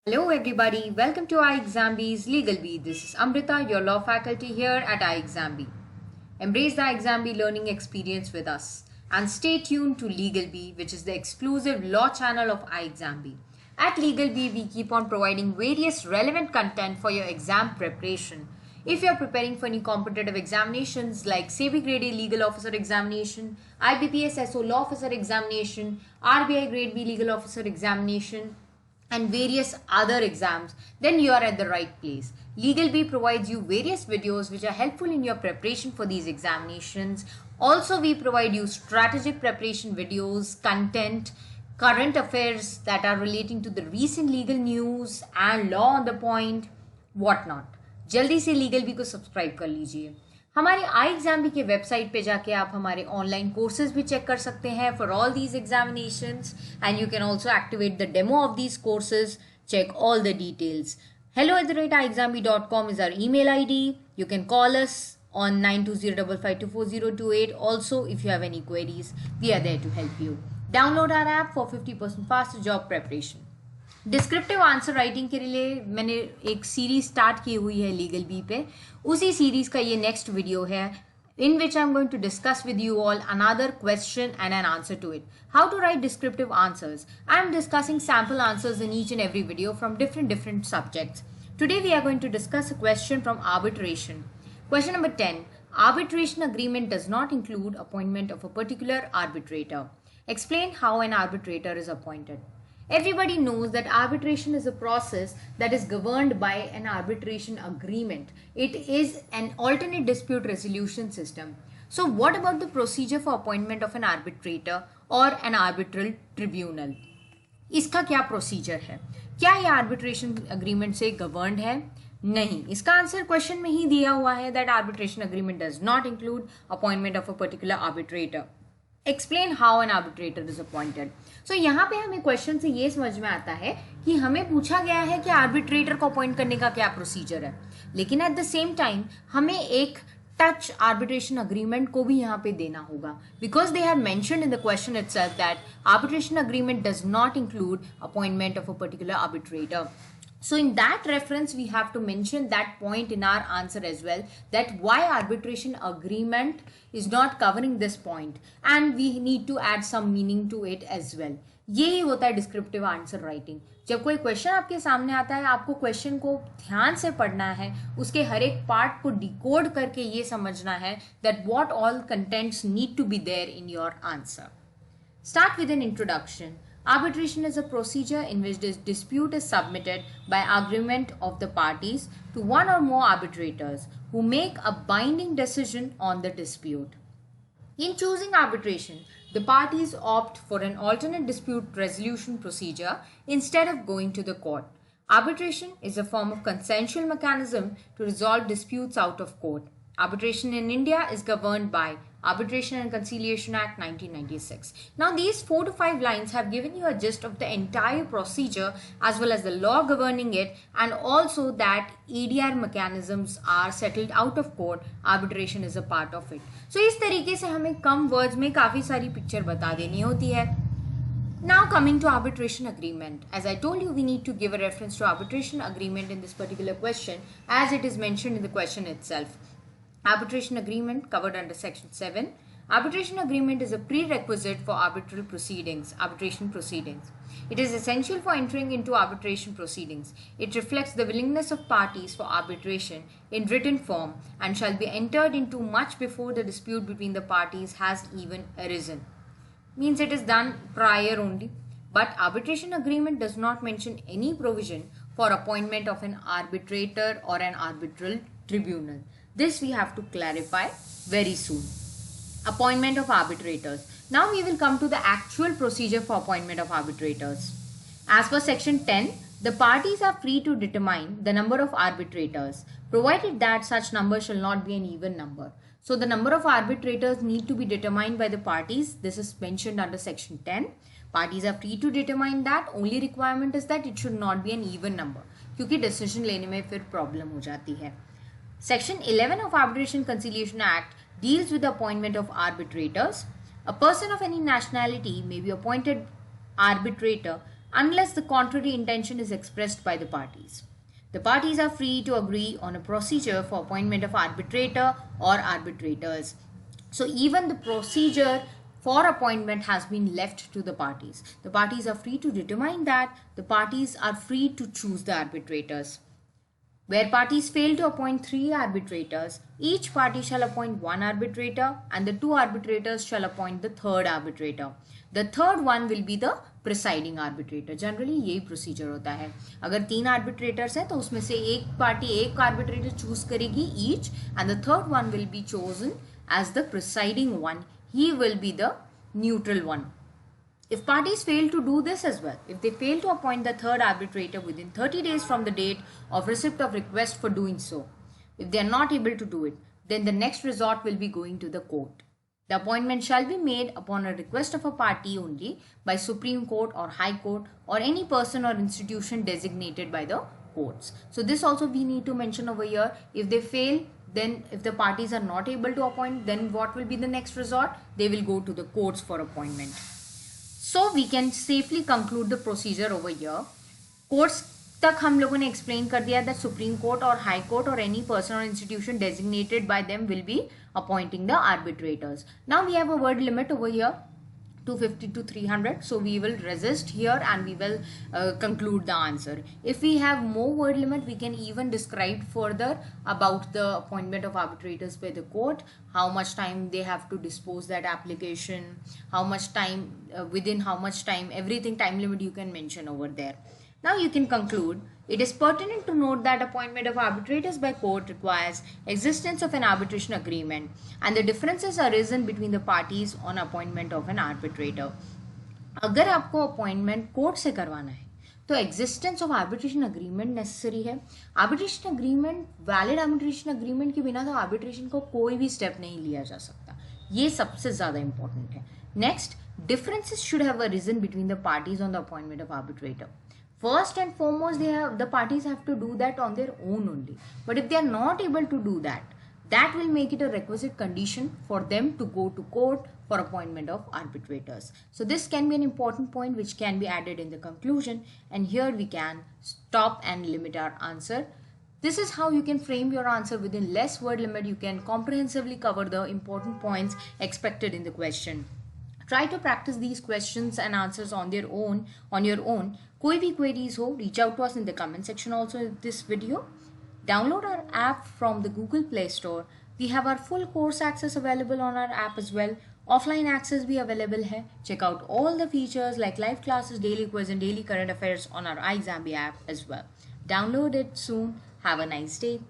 Hello everybody, welcome to iExamBee's Legal Bee. This is Amrita, your law faculty here at iExamBee. Embrace the iExamBee learning experience with us and stay tuned to Legal Bee, which is the exclusive law channel of iExamBee. At Legal Bee, we keep on providing various relevant content for your exam preparation. If you are preparing for any competitive examinations like SEBI Grade A Legal Officer Examination, IBPS SO Law Officer Examination, RBI Grade B Legal Officer Examination, and various other exams, then you are at the right place. Legal Bee provides you various videos which are helpful in your preparation for these examinations. Also, we provide you strategic preparation videos, content, current affairs that are relating to the recent legal news and law on the point, whatnot. जल्दी से legal B को subscribe कर लीजिए. हमारे iExamBee के website पे जाके आप हमारे ऑनलाइन कोर्सेज भी चेक कर सकते हैं for all these examinations and you can also activate the demo of these courses. Check all the details. hello@iexambee.com is our email ID. You can call us on 9205524028. Also, if you have any queries, we are there to help you. Download our app for 50% faster job preparation. Descriptive answer writing के लिए मैंने एक series start की हुई है legal B पे. उसी series का ये नेक्स्ट वीडियो है in which I'm going to discuss with you all another question and an answer to it. How to write descriptive answers. I'm discussing sample answers in each and every video from different subjects. Today we are going to discuss a question from arbitration. Question number 10. Arbitration agreement does not include appointment of a particular arbitrator. Explain how an arbitrator is appointed. Everybody knows that arbitration is a process that is governed by an arbitration agreement. It is an alternate dispute resolution system. So what about the procedure for appointment of an arbitrator or an arbitral tribunal? इसका क्या procedure है? क्या ये arbitration agreement से governed है? नहीं. इसका answer question में ही दिया हुआ है that arbitration agreement does not include appointment of a particular arbitrator. Explain how an arbitrator is appointed. So यहाँ पे हमें क्वेश्चन से ये समझ में आता है कि हमें पूछा गया है कि आर्बिट्रेटर को अपॉइंट करने का क्या प्रोसीजर है, लेकिन एट द सेम टाइम हमें एक टच आर्बिट्रेशन अग्रीमेंट को भी यहाँ पे देना होगा because they have mentioned in the question itself that arbitration agreement does not include appointment of a particular arbitrator. So in that reference, we have to mention that point in our answer as well, that why arbitration agreement is not covering this point and we need to add some meaning to it as well. यही होता है descriptive answer writing. जब कोई question आपके सामने आता है, आपको क्वेश्चन को ध्यान से पढ़ना है, उसके हर एक पार्ट को डिकोड करके ये समझना है that what all contents need to be there in your answer. Start with an introduction. Arbitration is a procedure in which this dispute is submitted by agreement of the parties to one or more arbitrators who make a binding decision on the dispute. In choosing arbitration, the parties opt for an alternate dispute resolution procedure instead of going to the court. Arbitration is a form of consensual mechanism to resolve disputes out of court. Arbitration in India is governed by Arbitration and Conciliation Act 1996. Now these 4 to 5 lines have given you a gist of the entire procedure as well as the law governing it and also that ADR mechanisms are settled out of court. Arbitration is a part of it. So इस तरीके से हमें कम words में काफ़ी सारी picture बता देनी होती है. Now coming to arbitration agreement. As I told you, we need to give a reference to arbitration agreement in this particular question as it is mentioned in the question itself. Arbitration agreement covered under section 7. Arbitration agreement is a prerequisite for arbitral proceedings, arbitration proceedings. It is essential for entering into arbitration proceedings. It reflects the willingness of parties for arbitration in written form and shall be entered into much before the dispute between the parties has even arisen. Means it is done prior only. But arbitration agreement does not mention any provision for appointment of an arbitrator or an arbitral tribunal. This we have to clarify very soon. Appointment of arbitrators. Now we will come to the actual procedure for appointment of arbitrators. As per section 10, the parties are free to determine the number of arbitrators, provided that such number shall not be an even number. So the number of arbitrators need to be determined by the parties. This is mentioned under section 10. Parties are free to determine that. Only requirement is that it should not be an even number, क्योंकि decision लेने में फिर problem हो जाती है. Section 11 of Arbitration Conciliation Act deals with the appointment of arbitrators. A person of any nationality may be appointed arbitrator unless the contrary intention is expressed by the parties. The parties are free to agree on a procedure for appointment of arbitrator or arbitrators. So even the procedure for appointment has been left to the parties. The parties are free to determine that. The parties are free to choose the arbitrators. Where parties fail to appoint 3 arbitrators, each party shall appoint 1 arbitrator and the 2 arbitrators shall appoint the 3rd arbitrator. The 3rd one will be the presiding arbitrator. Generally यही procedure होता है. अगर 3 arbitrators हैं तो उसमें से एक party एक arbitrator choose करेगी each and the 3rd one will be chosen as the presiding one. He will be the neutral one. If parties fail to do this as well, if they fail to appoint the 3rd arbitrator within 30 days from the date of receipt of request for doing so, if they are not able to do it, then the next resort will be going to the court. The appointment shall be made upon a request of a party only by Supreme Court or High Court or any person or institution designated by the courts. So this also we need to mention over here. If they fail, then if the parties are not able to appoint, then what will be the next resort? They will go to the courts for appointment. So we can safely conclude the procedure over here. Courts तक हम लोगों ने explain कर दिया that Supreme Court or High Court or any person or institution designated by them will be appointing the arbitrators. Now we have a word limit over here, 250 to 300. So we will resist here and we will conclude the answer. If we have more word limit, we can even describe further about the appointment of arbitrators by the court, how much time they have to dispose that application, how much time, within how much time, everything time limit you can mention over there. Now you can conclude, it is pertinent to note that appointment of arbitrators by court requires existence of an arbitration agreement and the differences arisen between the parties on appointment of an arbitrator. अगर आपको appointment court से करवाना है तो existence of arbitration agreement necessary है. Arbitration agreement, valid arbitration agreement के बिना तो arbitration को कोई भी step नहीं लिया जा सकता. ये सबसे ज़्यादा important है. Next, differences should have arisen between the parties on the appointment of arbitrator. First and foremost, the parties have to do that on their own only. But if they are not able to do that, that will make it a requisite condition for them to go to court for appointment of arbitrators. So this can be an important point which can be added in the conclusion, and here we can stop and limit our answer. This is how you can frame your answer within less word limit. You can comprehensively cover the important points expected in the question. Try to practice these questions and answers on your own. कोई भी queries हो, reach out to us in the comment section also in this video. Download our app from the Google Play Store. We have our full course access available on our app as well. Offline access भी available है. Check out all the features like live classes, daily quiz and daily current affairs on our iXambi app as well. Download it soon. Have a nice day.